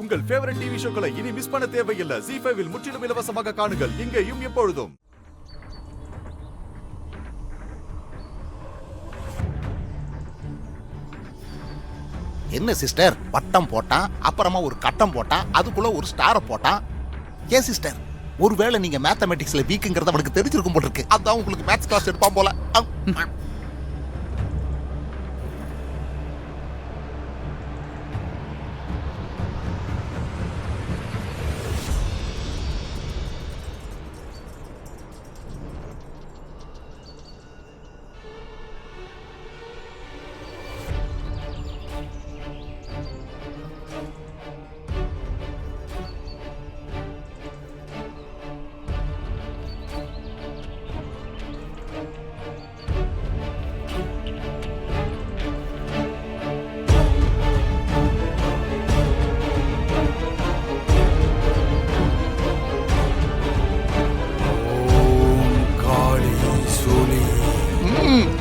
உங்கள் favourite TV ஷோக்களை இனி miss பண்ண தேவையில்லை. ZEE5 இல் முற்றிலும் இலவசமாக காணுங்கள். இங்கேயும் எப்பொழுதும். என்ன சிஸ்டர், பட்டம் போட்டான், அப்புறமா ஒரு கட்டம் போட்டான், அதுக்குள்ள ஒரு ஸ்டாரை போட்டான். ஏன் சிஸ்டர், ஒருவேளை நீங்க மேத்தமெட்டிக்ஸ்ல வீக்குங்கிறத அவனுக்கு தெரிஞ்சிருக்கும் போல இருக்கு. அதான் உங்களுக்கு மேத்ஸ் கிளாஸ் எடுப்பான் போல.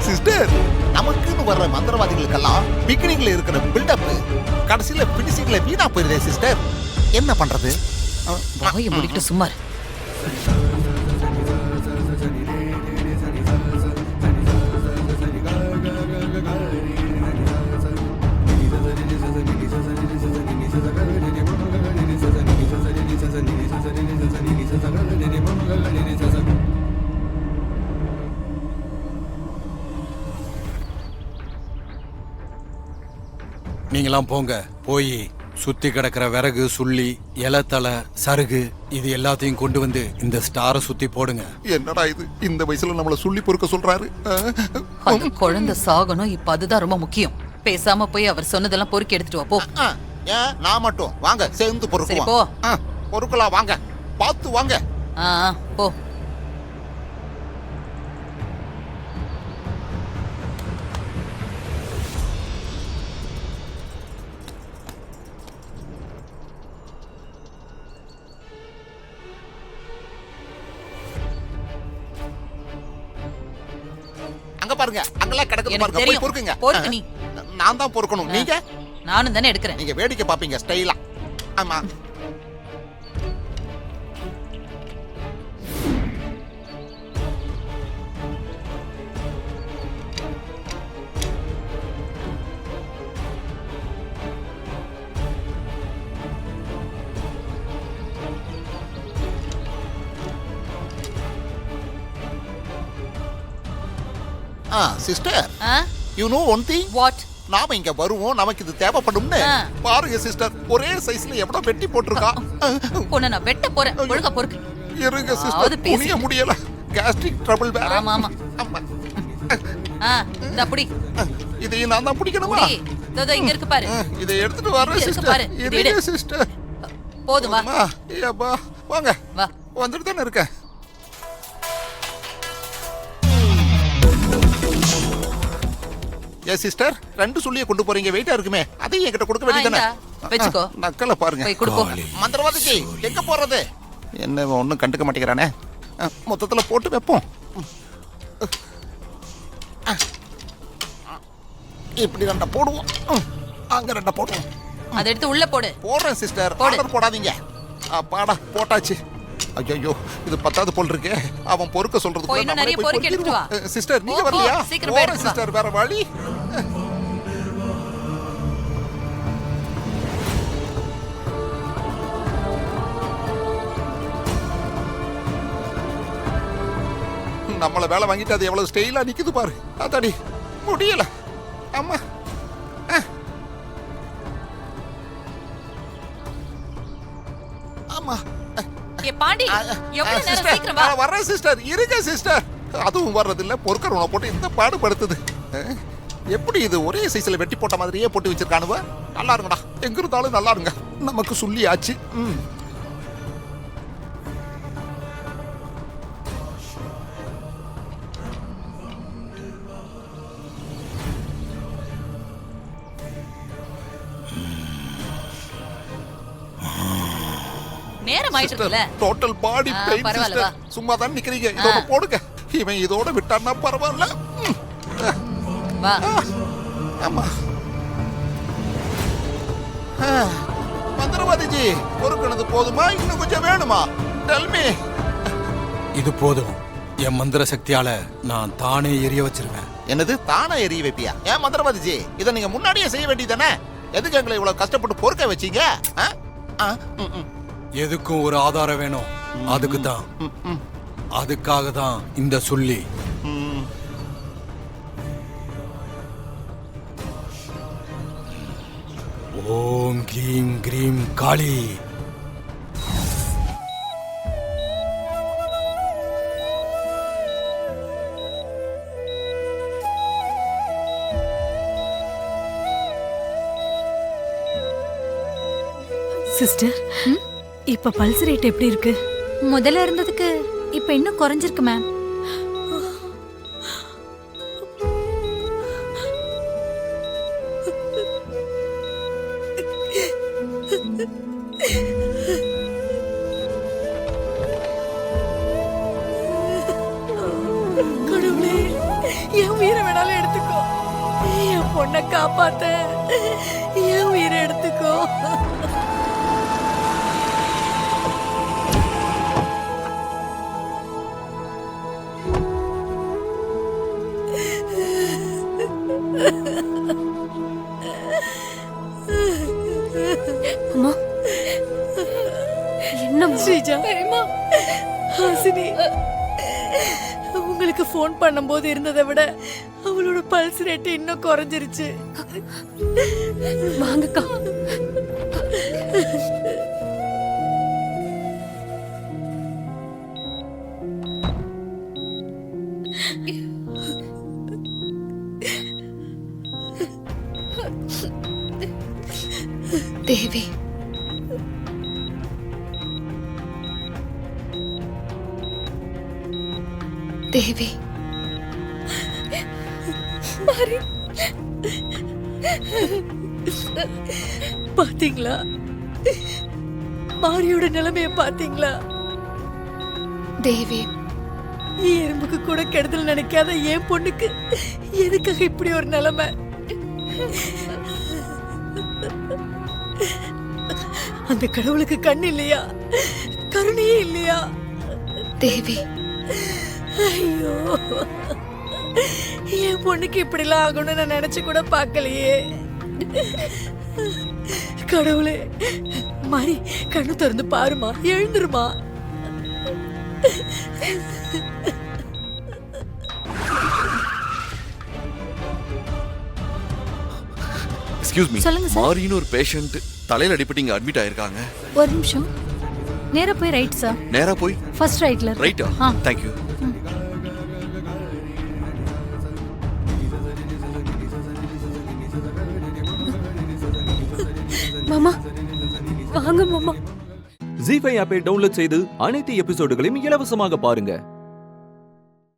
சிஸ்டர், நமக்குன்னு வர்ற மந்திரவாதிகளுக்கெல்லாம் பிகினிங்ல இருக்கிற பில்டப் கடைசியில பினிஷிங்ல வீணா போயிருதே சிஸ்டர். என்ன பண்றது? வாயை மூடிக்கிட்டு சும்மா இரு. நீங்களாம் போங்க, போய் சுத்தி கிடக்கிற விறகு, சுள்ளி, இலத்தலை, சருகு இது எல்லாத்தையும் கொண்டு வந்து இந்த ஸ்டாரை சுத்தி போடுங்க. என்னடா இது, இந்த வயசுல நம்மள சுள்ளி பொறுக்க சொல்றாரு? அந்த குழந்தை சாகணும், இப்ப அதுதான் ரொம்ப முக்கியம். பேசாம போய் அவர் சொன்னதெல்லாம் பொறுக்கி எடுத்துட்டு வா போ. ஏன் நான் மட்டும்? வாங்க சேர்ந்து பொறுக்குவோம். பொறுக்கலாம், வாங்க, பார்த்து வாங்க. போ. அங்க பாருங்க, அங்கெல்லாம் கிடக்குது பாருங்க, போய் பொறுக்குங்க. பொறுக்கு நீ. நான் தான் பொறுக்கணும், நீங்க? நானும் தானே எடுக்கிறேன். நீங்க வேடிக்கை பாப்பீங்க ஸ்டைலா. ஆமா. Sister, you know one thing? What? நாம இங்க வருவோம், நமக்கு இது தேவைப்படும்னு. பாருங்க சிஸ்டர், ஒரே சைஸ்ல எவ்வளவு வெட்டி போட்டுருக்கா. உன்னை நான் வெட்ட போறேன், ஒழுங்கா பொறுக்கு. இருங்க சிஸ்டர், புரிய முடியல. கேஸ்ட்ரிக் ட்ரபிள் வேற. ஆமா ஆமா. இந்த அப்படி இதையும் நான் தான் பிடிக்கணுமா? இதோ இங்க இருக்கு பாரு. இதை எடுத்துட்டு வரேன் சிஸ்டர். இருங்க சிஸ்டர். போதுமா? ஏப்பா வாங்க. வா. வந்துட்டு தானே இருக்கேன். ஏ சிஸ்டர், ரெண்டு சொல்லிய கொண்டு போறீங்க, வெயிட்டா இருக்குமே, அதையும் என்கிட்ட கொடுக்க வேண்டியதானே? வெச்சுக்கோ. நக்கல பாருங்க. போய் கொடுப்போ. மந்திரவாதிக்கு எங்க போறது? என்ன ஒண்ணும் கண்டுக்க மாட்டேங்கிறானே. மொத்தத்துல போட்டு வைப்போம். இப்படி ரெண்ட போடுவோம், அங்க ரெண்ட போடுவோம். அதை எடுத்து உள்ள போடு. போடுறேன் சிஸ்டர், ஆர்டர் போடாதீங்க. பாடா போட்டாச்சு. ஐயோ, இது பத்தாவது போல் இருக்கு. அவன் பொறுக்க சொல்றது போய் இன்னும் நிறைய பொறுக்கி எடுத்து வா. சிஸ்டர், நீங்க வரலையா? சீக்கிரம் போடு சிஸ்டர், வேற வழி. நம்மள வேலை வாங்கிட்டு அது எவ்வளவு ஸ்டைலா நிக்குது பாரு. அதாடி முடியல. அம்மா ஆமா. பாண்டி, எவ்வளவு நேரம்? சீக்கிரம் வா. வரேன் சிஸ்டர், இருங்க சிஸ்டர். அதுவும் வர்றதில்ல, பொறுக்கறவனை போட்டு இந்த பாடுபடுத்துது. எப்படி இது ஒரே சைஸ்ல வெட்டி போட்ட மாதிரியே போட்டு வச்சிருக்கானுவ? நல்லா இருங்கடா, எங்க இருந்தாலும் நல்லா இருங்க. நமக்கு சொல்லி ஆச்சு. நேரம் ஆயிட்டுல. Total body pain sister. சும்மா தான் நிக்கிறீங்க, இதோட போடுங்க. இவன் இதோட விட்டான்னா பரவாயில்ல. வா. அம்மா. மந்திரவாதிஜி பொறுக்கினது போதுமா இன்னும் கொஞ்சம் வேணுமா? Tell me. இது போதும். என் மந்திர சக்தியால நான் தானே எரிய வச்சிருவேன். என்னது தானே எரிய வைப்பியா? ஏன் மந்திரவாதிஜி இதை நீங்க முன்னாடியே செய்ய வேண்டியதானே? எதுக்கு எங்களை இவ்வளவு கஷ்டப்பட்டு பொறுக்க வச்சீங்க? எதுக்கும் ஒரு ஆதாரம் வேணும். அதுக்கு தான், அதுக்காக தான் இந்த சொல்லி. ஓம் க்ளீம் க்ரீம் காளி. சிஸ்டர், இப்ப பல்ஸ் ரேட் எப்படி இருக்கு? முதல்ல இருந்ததுக்கு இப்ப இன்னும் குறைஞ்சிருக்கு மேம். கடவுளே, என் உயிரை வேணாலும் எடுத்துக்கோ. என் பொண்ணை காப்பாத்த என் உயிரை எடுத்துக்கோ. அம்மா, என்ன ஸ்ரீஜா, ஹாசினி உங்களுக்கு ஃபோன் பண்ணும்போது இருந்ததை விட அவளோட பல்ஸ் ரேட் இன்னும் குறைஞ்சிருச்சு. வாங்கக்கா. தேவி, தேவி, மாறி, பாத்தீங்களா? மாரியோட நிலைமைய பாத்தீங்களா? தேவி, எறும்புக்கு கூட கெடுதல் நினைக்காத என் பொண்ணுக்கு எதுக்காக இப்படி ஒரு நிலைமை? அந்த கடவுளுக்கு கண் இல்லையா? கருணையே இல்லையா? தேவி, ஐயோ, என் பொண்ணுக்கு இப்படிலாம் ஆகணும்னு நான் நினைச்சு கூட பார்க்கலையே. கடவுளே, மாறி கண்ணு திறந்து பாருமா, எழுந்துருமா. எக்ஸ்கியூஸ் மீ, சொல்லுங்க சார். மாரின்னு ஒரு பேஷண்ட் தலையில அடிபட்டு இங்க அட்மிட் ஆயிருக்காங்க. ஒரு நிமிஷம். நேரா போய் ரைட் சார். நேரா போய் ஃபர்ஸ்ட் ரைட்ல. ரைட்டா? Thank you. மாமா, வாங்க மாமா. ஜீ5 ஆப்பை டவுன்லோட் செய்து அனைத்து எபிசோடுகளையும் இலவசமாக பாருங்க.